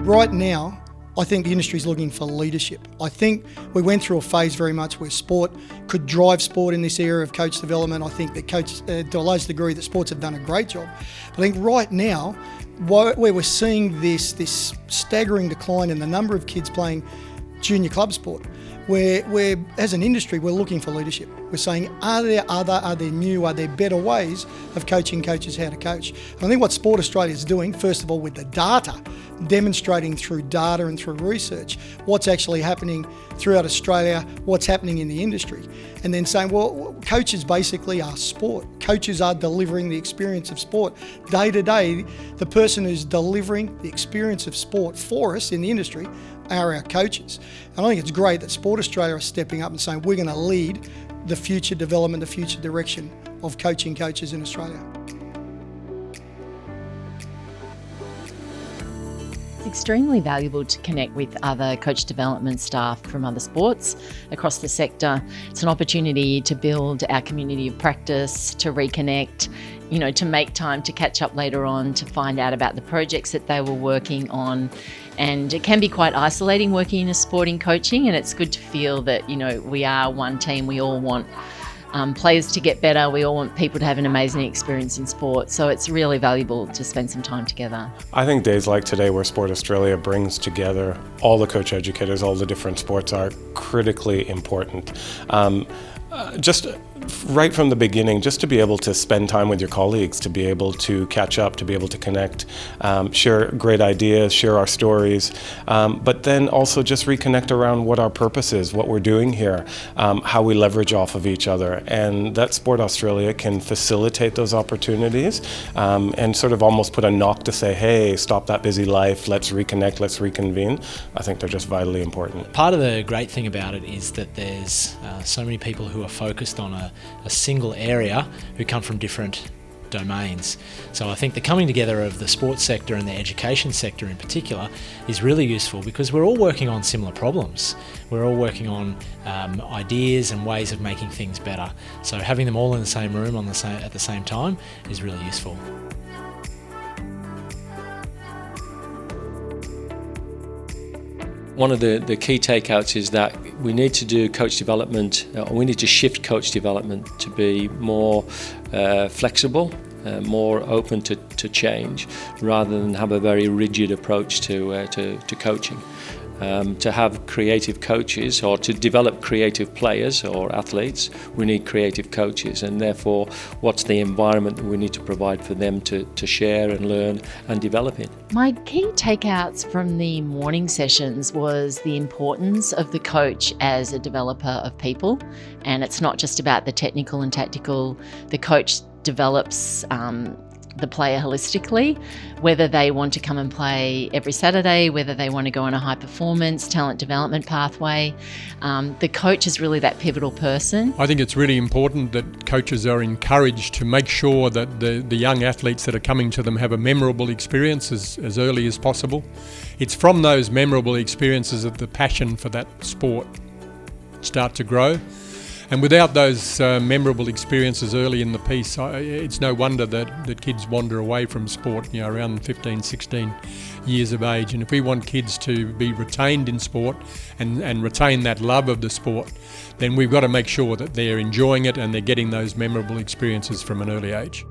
right now, I think the industry is looking for leadership. I think we went through a phase very much where sport could drive sport in this area of coach development. I think that to a large degree, that sports have done a great job. But I think right now, where we're seeing this staggering decline in the number of kids playing junior club sport, where as an industry, we're looking for leadership. We're saying, are there better ways of coaching coaches how to coach? And I think what Sport Australia is doing, first of all, with the data, demonstrating through data and through research what's actually happening throughout Australia, what's happening in the industry, and then saying, well, coaches basically are sport. Coaches are delivering the experience of sport. Day to day, the person who's delivering the experience of sport for us in the industry are our coaches. And I think it's great that Sport Australia are stepping up and saying, we're going to lead the future development, the future direction of coaching coaches in Australia. It's extremely valuable to connect with other coach development staff from other sports across the sector. It's an opportunity to build our community of practice, to reconnect, to make time to catch up later on, to find out about the projects that they were working on. And it can be quite isolating working in a sport in coaching, and it's good to feel that, we are one team. We all want players to get better. We all want people to have an amazing experience in sport. So it's really valuable to spend some time together. I think days like today where Sport Australia brings together all the coach educators, all the different sports are critically important. Just right from the beginning, just to be able to spend time with your colleagues, to be able to catch up, to be able to connect, share great ideas, share our stories, but then also just reconnect around what our purpose is, what we're doing here, how we leverage off of each other. And that Sport Australia can facilitate those opportunities and sort of almost put a knock to say, hey, stop that busy life, let's reconnect, let's reconvene. I think they're just vitally important. Part of the great thing about it is that there's so many people who are focused on a single area who come from different domains. So I think the coming together of the sports sector and the education sector in particular is really useful because we're all working on similar problems. We're all working on ideas and ways of making things better. So having them all in the same room at the same time is really useful. One of the key takeouts is that we need to do coach development, or we need to shift coach development to be more flexible, more open to change, rather than have a very rigid approach to coaching. To have creative coaches or to develop creative players or athletes, we need creative coaches, and therefore what's the environment that we need to provide for them to share and learn and develop in. My key takeouts from the morning sessions was the importance of the coach as a developer of people, and it's not just about the technical and tactical. The coach develops the player holistically, whether they want to come and play every Saturday, whether they want to go on a high performance talent development pathway. The coach is really that pivotal person. I think it's really important that coaches are encouraged to make sure that the young athletes that are coming to them have a memorable experience as early as possible. It's from those memorable experiences that the passion for that sport start to grow. And without those memorable experiences early in the piece, it's no wonder that kids wander away from sport, around 15, 16 years of age. And if we want kids to be retained in sport and retain that love of the sport, then we've got to make sure that they're enjoying it and they're getting those memorable experiences from an early age.